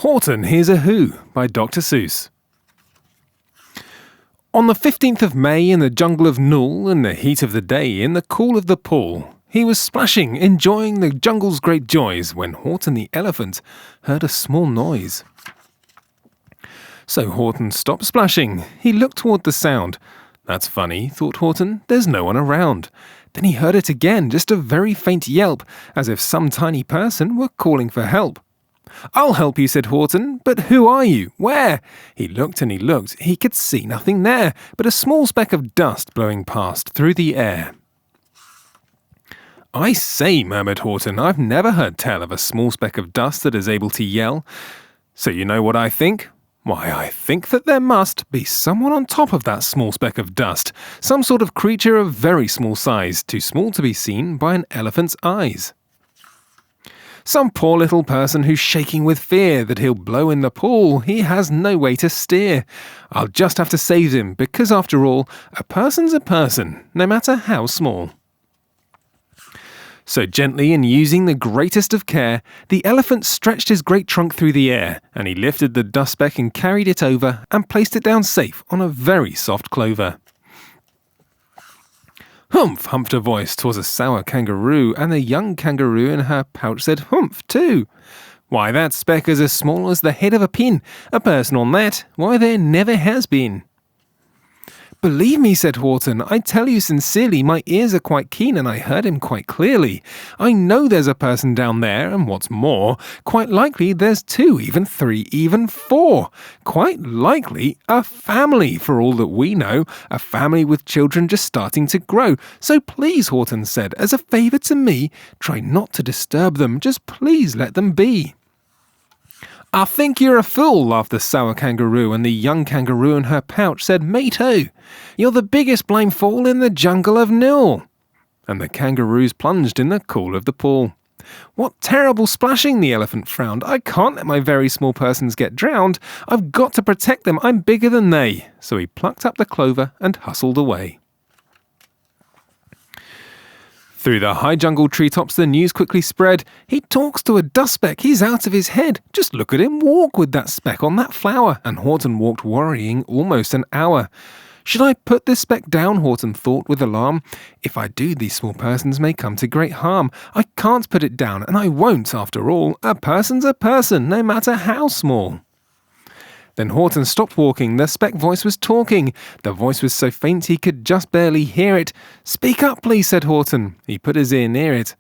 Horton Hears a Who by Dr. Seuss. On the 15th of May in the jungle of Nool, in the heat of the day, in the cool of the pool, he was splashing, enjoying the jungle's great joys, when Horton the elephant heard a small noise. So Horton stopped splashing. He looked toward the sound. That's funny, thought Horton, there's no one around. Then he heard it again, just a very faint yelp, as if some tiny person were calling for help. "I'll help you," said Horton, "but who are you? Where?" He looked and he looked, he could see nothing there, but a small speck of dust blowing past through the air. "I say," murmured Horton, "I've never heard tell of a small speck of dust that is able to yell. So you know what I think? Why, I think that there must be someone on top of that small speck of dust, some sort of creature of very small size, too small to be seen by an elephant's eyes. Some poor little person who's shaking with fear that he'll blow in the pool. He has no way to steer. I'll just have to save him, because after all, a person's a person, no matter how small." So gently and using the greatest of care, the elephant stretched his great trunk through the air, and he lifted the dust speck and carried it over and placed it down safe on a very soft clover. "Humph," humphed a voice. 'Twas a sour kangaroo, and the young kangaroo in her pouch said humph too. "Why, that speck is as small as the head of a pin. A person on that, why, there never has been." "Believe me," said Horton, "I tell you sincerely, my ears are quite keen and I heard him quite clearly. I know there's a person down there, and what's more, quite likely there's 2, even 3, even 4. Quite likely a family, for all that we know, a family with children just starting to grow. So please," Horton said, "as a favour to me, try not to disturb them. Just please let them be." "I think you're a fool," laughed the sour kangaroo, and the young kangaroo in her pouch said, "Me too. You're the biggest blame fool in the jungle of Nool." And the kangaroos plunged in the cool of the pool. "What terrible splashing," the elephant frowned. "I can't let my very small persons get drowned. I've got to protect them. I'm bigger than they." So he plucked up the clover and hustled away. Through the high jungle treetops the news quickly spread. "He talks to a dust speck, he's out of his head. Just look at him walk with that speck on that flower." And Horton walked worrying almost an hour. "Should I put this speck down?" Horton thought with alarm. "If I do, these small persons may come to great harm. I can't put it down, and I won't after all. A person's a person, no matter how small." Then Horton stopped walking. The speck voice was talking. The voice was so faint he could just barely hear it. "Speak up, please," said Horton. He put his ear near it.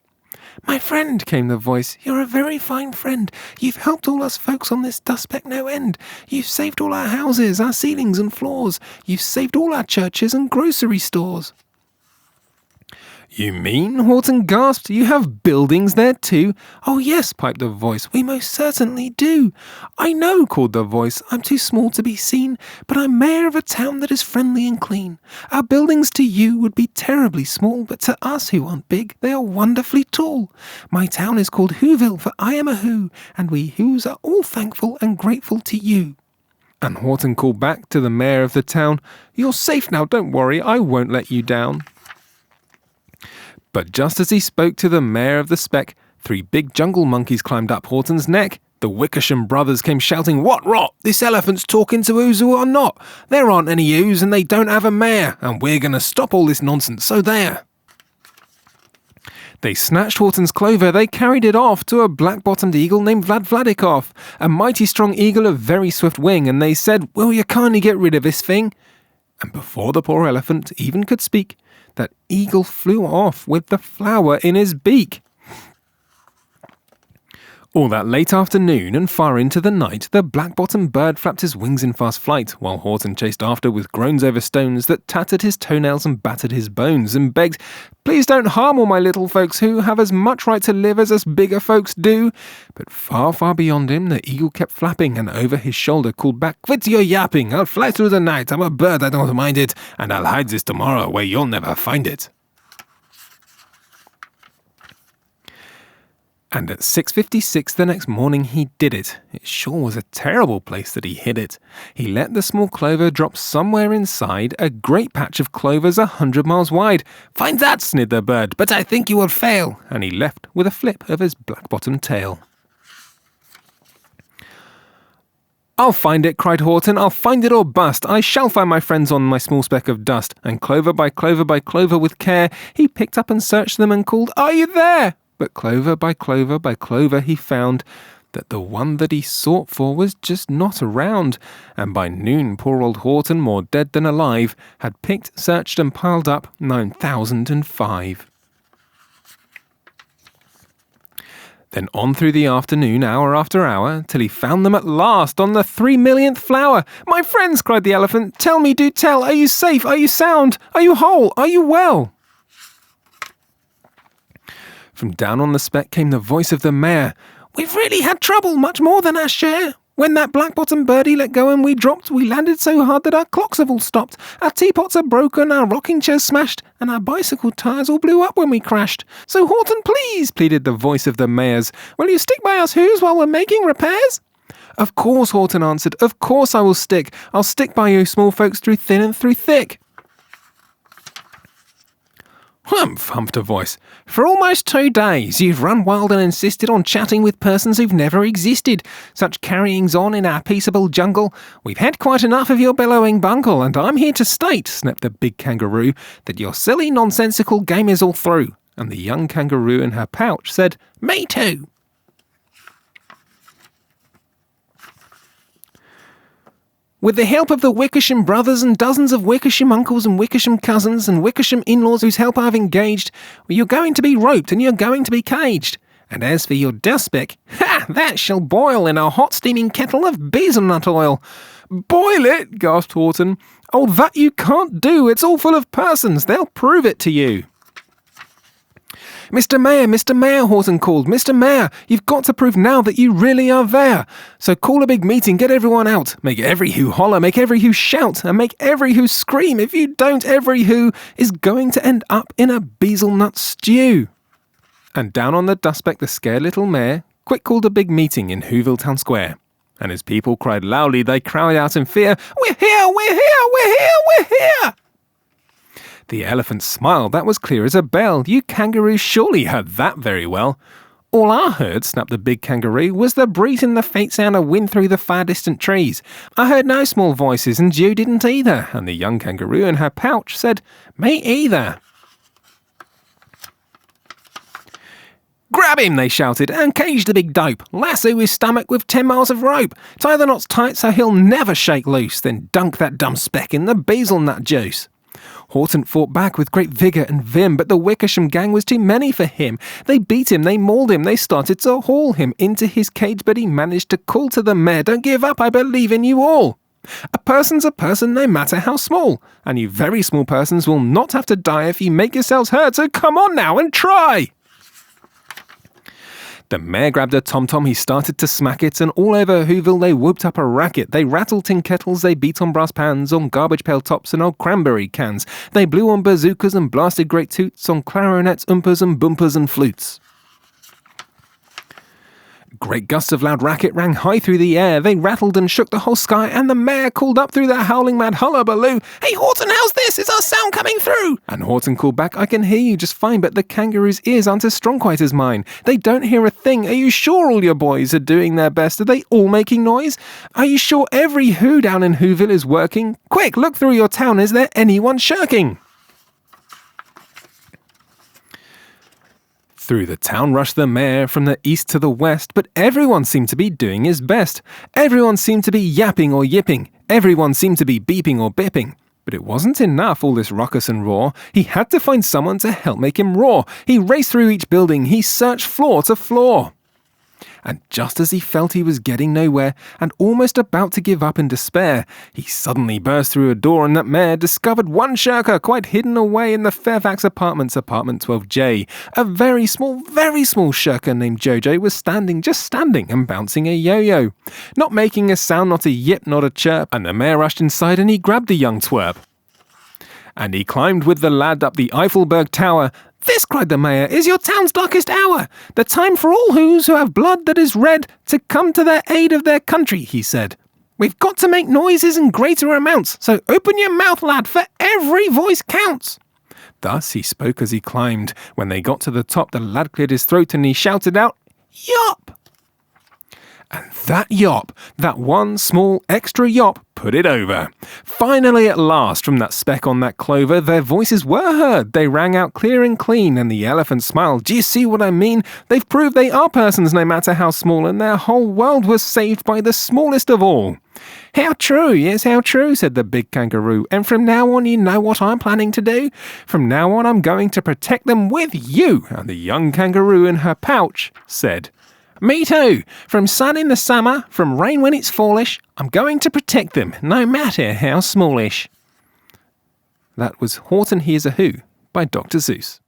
"My friend," came the voice, "you're a very fine friend. You've helped all us folks on this dust speck no end. You've saved all our houses, our ceilings and floors. You've saved all our churches and grocery stores." "You mean," Horton gasped, "you have buildings there too?" "Oh yes," piped the voice, "we most certainly do." "I know," called the voice, "I'm too small to be seen, but I'm mayor of a town that is friendly and clean. Our buildings to you would be terribly small, but to us who aren't big, they are wonderfully tall. My town is called Whoville, for I am a Who, and we Whos are all thankful and grateful to you." And Horton called back to the mayor of the town, "You're safe now, don't worry, I won't let you down." But just as he spoke to the mayor of the speck, 3 big jungle monkeys climbed up Horton's neck. The Wickersham brothers came shouting, "What rot! This elephant's talking to who's who are not. There aren't any who's and they don't have a mayor, and we're going to stop all this nonsense, so there." They snatched Horton's clover, they carried it off to a black-bottomed eagle named Vladikov, a mighty strong eagle of very swift wing, and they said, "Will you kindly get rid of this thing?" And before the poor elephant even could speak, that eagle flew off with the flower in his beak. All that late afternoon and far into the night, the black-bottomed bird flapped his wings in fast flight, while Horton chased after with groans over stones that tattered his toenails and battered his bones, and begged, "Please don't harm all my little folks who have as much right to live as us bigger folks do." But far, far beyond him, the eagle kept flapping, and over his shoulder called back, "Quit your yapping, I'll fly through the night, I'm a bird, I don't mind it, and I'll hide this tomorrow where you'll never find it." And at 6:56 the next morning he did it. It sure was a terrible place that he hid it. He let the small clover drop somewhere inside a great patch of clovers 100 miles wide. "Find that," sneered the bird, "but I think you will fail." And he left with a flip of his black-bottomed tail. "I'll find it," cried Horton. "I'll find it or bust. I shall find my friends on my small speck of dust." And clover by clover by clover with care, he picked up and searched them and called, "Are you there?" But clover by clover by clover he found that the one that he sought for was just not around, and by noon poor old Horton, more dead than alive, had picked, searched and piled up 9,005. Then on through the afternoon, hour after hour, till he found them at last on the 3,000,000th flower. "My friends," cried the elephant, "tell me, do tell, are you safe, are you sound, are you whole, are you well?" From down on the speck came the voice of the mayor. "We've really had trouble, much more than our share. When that black-bottomed birdie let go and we dropped, we landed so hard that our clocks have all stopped. Our teapots are broken, our rocking chairs smashed, and our bicycle tires all blew up when we crashed. So Horton, please," pleaded the voice of the mayor's, "will you stick by us who's while we're making repairs?" "Of course," Horton answered, "of course I will stick. I'll stick by you small folks through thin and through thick." "Humph," humphed a voice. "For almost 2 days you've run wild and insisted on chatting with persons who've never existed. Such carryings on in our peaceable jungle. We've had quite enough of your bellowing bungle, and I'm here to state," snapped the big kangaroo, "that your silly nonsensical game is all through." And the young kangaroo in her pouch said, "Me too." "With the help of the Wickersham brothers and dozens of Wickersham uncles and Wickersham cousins and Wickersham in-laws whose help I've engaged, you're going to be roped and you're going to be caged. And as for your dustbeck, that shall boil in a hot steaming kettle of hazelnut oil." "Boil it?" gasped Horton. "Oh, that you can't do. It's all full of persons. They'll prove it to you." Mr. Mayor," Horton called. "Mr. Mayor, you've got to prove now that you really are there. So call a big meeting, get everyone out. Make every who holler, make every who shout, and make every who scream. If you don't, every who is going to end up in a hazelnut stew." And down on the dustbeck the scared little mayor quick called a big meeting in Whoville Town Square. And as people cried loudly, they cried out in fear, "We're here, we're here, we're here, we're here!" The elephant smiled. That was clear as a bell. "You kangaroos surely heard that very well." "All I heard," snapped the big kangaroo, "was the breeze and the faint sound of wind through the far distant trees. I heard no small voices, and you didn't either." And the young kangaroo in her pouch said, "Me either." "Grab him," they shouted, "and cage the big dope. Lasso his stomach with 10 miles of rope. Tie the knots tight so he'll never shake loose. Then dunk that dumb speck in the hazelnut juice." Horton fought back with great vigour and vim, but the Wickersham gang was too many for him. They beat him, they mauled him, they started to haul him into his cage, but he managed to call to the mayor, "Don't give up, I believe in you all. A person's a person no matter how small, and you very small persons will not have to die if you make yourselves heard, so come on now and try." The mayor grabbed a tom-tom, he started to smack it, and all over Whoville they whooped up a racket. They rattled tin kettles, they beat on brass pans, on garbage pail tops and old cranberry cans. They blew on bazookas and blasted great toots, on clarinets, oompas and bumpers and flutes. Great gusts of loud racket rang high through the air. They rattled and shook the whole sky, and the mayor called up through the howling mad hullabaloo, "Hey Horton, how's this? Is our sound coming through?" And Horton called back, "I can hear you just fine, but the kangaroo's ears aren't as strong quite as mine. They don't hear a thing. Are you sure all your boys are doing their best? Are they all making noise? Are you sure every who down in Whoville is working? Quick, look through your town. Is there anyone shirking?" Through the town rushed the mayor from the east to the west, but everyone seemed to be doing his best. Everyone seemed to be yapping or yipping. Everyone seemed to be beeping or bipping. But it wasn't enough, all this ruckus and roar. He had to find someone to help make him roar. He raced through each building. He searched floor to floor. And just as he felt he was getting nowhere and almost about to give up in despair, he suddenly burst through a door and that mayor discovered one shirker quite hidden away in the Fairfax Apartments, apartment 12J. A very small shirker named Jojo was just standing and bouncing a yo-yo. Not making a sound, not a yip, not a chirp, and the mayor rushed inside and he grabbed the young twerp. And he climbed with the lad up the Eiffelberg Tower. "This," cried the mayor, "is your town's darkest hour. The time for all who have blood that is red to come to the aid of their country," he said. "We've got to make noises in greater amounts, so open your mouth, lad, for every voice counts." Thus he spoke as he climbed. When they got to the top, the lad cleared his throat and he shouted out, "Yop!" And that yop, that one small extra yop, put it over. Finally, at last, from that speck on that clover, their voices were heard. They rang out clear and clean, and the elephant smiled. Do you see what I mean? They've proved they are persons no matter how small, and their whole world was saved by the smallest of all. How true, yes, how true, said the big kangaroo. And from now on, you know what I'm planning to do? From now on, I'm going to protect them with you. And the young kangaroo in her pouch said, Me too. From sun in the summer, from rain when it's fallish, I'm going to protect them, no matter how smallish. That was Horton Hears a Who by Dr. Seuss.